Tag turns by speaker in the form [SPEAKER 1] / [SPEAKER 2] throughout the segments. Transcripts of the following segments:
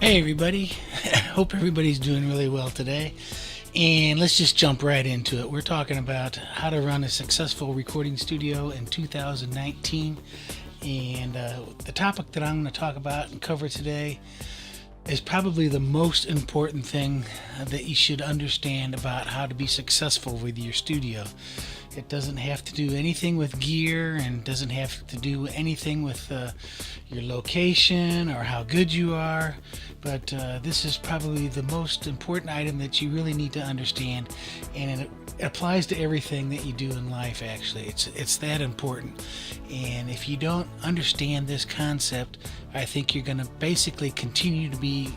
[SPEAKER 1] Hey everybody, hope everybody's doing really well today. And let's just jump right into it. We're talking about how to run a successful recording studio in 2019. And the topic that I'm going to talk about and cover today is probably the most important thing that you should understand about how to be successful with your studio. It doesn't have to do anything with gear and doesn't have to do anything with your location or how good you are, but this is probably the most important item that you really need to understand, and it applies to everything that you do in life. Actually, it's that important. And if you don't understand this concept, I think you're going to basically continue to be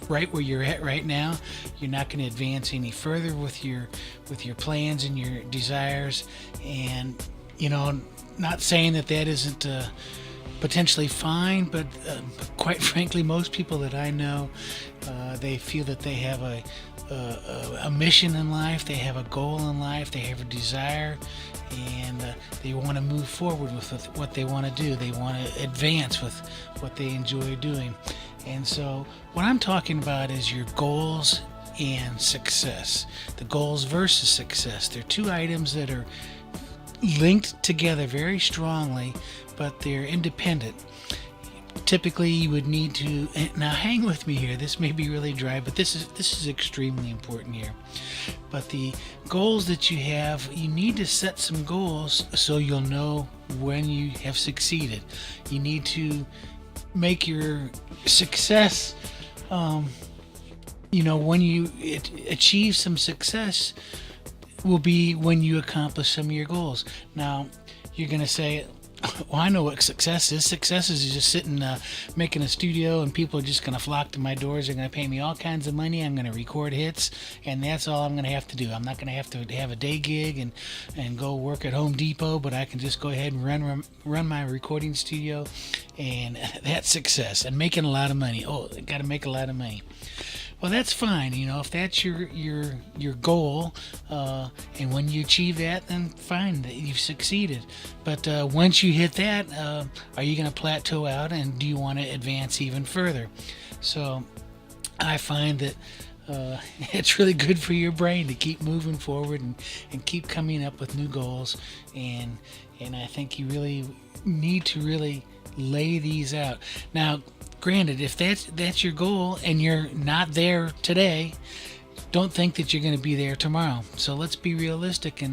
[SPEAKER 1] right where you're at right now. You're not going to advance any further with your plans and your desires. And not saying that isn't potentially fine, but quite frankly, most people that I know, they feel that they have a mission in life, they have a goal in life, they have a desire, and they want to move forward with what they want to do. They want to advance with what they enjoy doing. And so what I'm talking about is your goals and success. The goals versus success. They're two items that are linked together very strongly, but they're independent. Typically, you would need to, now hang with me here, this may be really dry, but this is extremely important here. But the goals that you have, you need to set some goals so you'll know when you have succeeded. You need to make your success, when you achieve some success will be when you accomplish some of your goals. Now, you're going to say, well, I know what success is. Success is just sitting, making a studio, and people are just going to flock to my doors. They're going to pay me all kinds of money. I'm going to record hits, and that's all I'm going to have to do. I'm not going to have a day gig and go work at Home Depot, but I can just go ahead and run my recording studio, and that's success. And making a lot of money. Oh, I got to make a lot of money. Well, that's fine, if that's your goal, and when you achieve that, then fine, that you've succeeded. But once you hit that, are you going to plateau out, and do you want to advance even further? So I find that it's really good for your brain to keep moving forward and keep coming up with new goals, and I think you really need to really lay these out. Now, granted, if that's your goal and you're not there today, don't think that you're going to be there tomorrow. So let's be realistic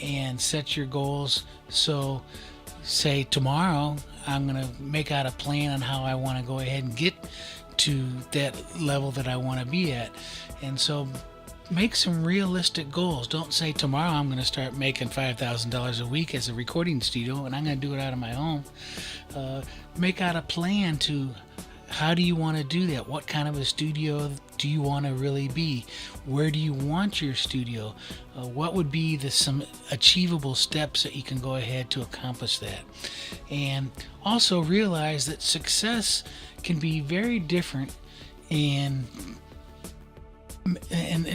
[SPEAKER 1] and set your goals. So say tomorrow I'm going to make out a plan on how I want to go ahead and get to that level that I want to be at. And so make some realistic goals. Don't say tomorrow I'm going to start making $5,000 a week as a recording studio and I'm going to do it out of my home. Make out a plan to how do you want to do that? What kind of a studio do you want to really be? Where do you want your studio? What would be some achievable steps that you can go ahead to accomplish that? And also realize that success can be very different in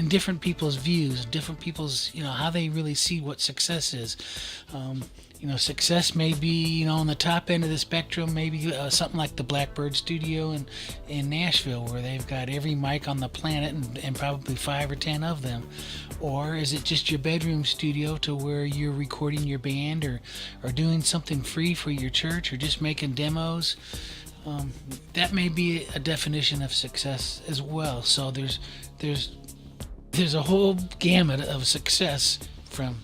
[SPEAKER 1] different people's views, different people's, how they really see what success is. Success may be, on the top end of the spectrum, maybe something like the Blackbird Studio in Nashville, where they've got every mic on the planet and probably 5 or 10 of them. Or is it just your bedroom studio to where you're recording your band or doing something free for your church or just making demos? That may be a definition of success as well. So there's a whole gamut of success from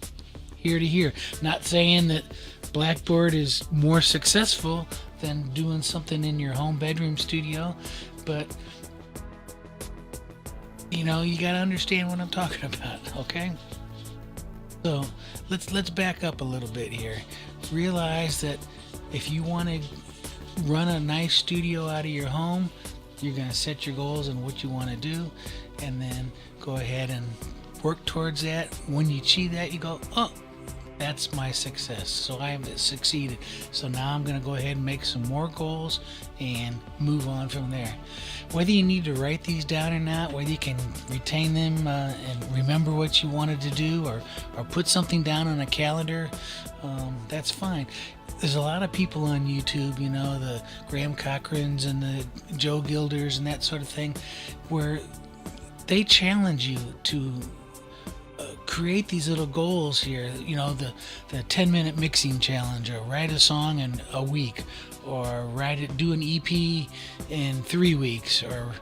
[SPEAKER 1] here to here. Not saying that Blackbird is more successful than doing something in your home bedroom studio, but you got to understand what I'm talking about, okay? So let's back up a little bit here. Realize that if you want to run a nice studio out of your home, you're going to set your goals and what you want to do, and then go ahead and work towards that. When you achieve that, you go, oh, That's my success. So I have succeeded. So now I'm going to go ahead and make some more goals and move on from there. Whether you need to write these down or not, whether you can retain them and remember what you wanted to do, or put something down on a calendar, that's fine. There's a lot of people on YouTube, the Graham Cochrans and the Joe Gilders and that sort of thing, where they challenge you to create these little goals here, the 10-minute mixing challenge, or write a song in a week, or do an EP in 3 weeks, or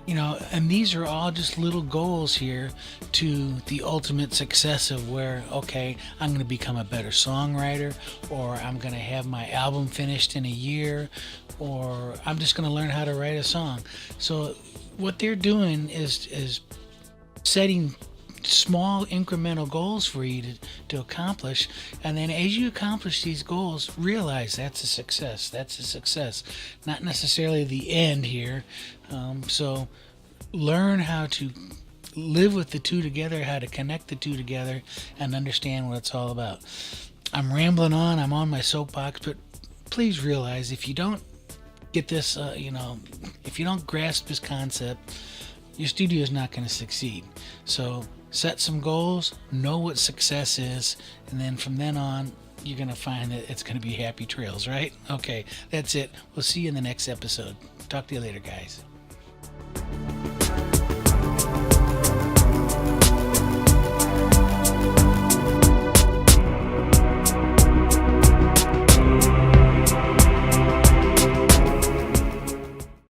[SPEAKER 1] and these are all just little goals here to the ultimate success of where, okay, I'm going to become a better songwriter, or I'm going to have my album finished in a year, or I'm just going to learn how to write a song. So what they're doing is setting small incremental goals for you to accomplish, and then as you accomplish these goals, realize that's a success, not necessarily the end here. So learn how to live with the two together, how to connect the two together, and understand what it's all about. I'm rambling on, I'm on my soapbox, but please realize, if you don't get this, if you don't grasp this concept, your studio is not going to succeed. So set some goals, know what success is, and then from then on, you're going to find that it's going to be happy trails, right? Okay, that's it. We'll see you in the next episode. Talk to you later, guys.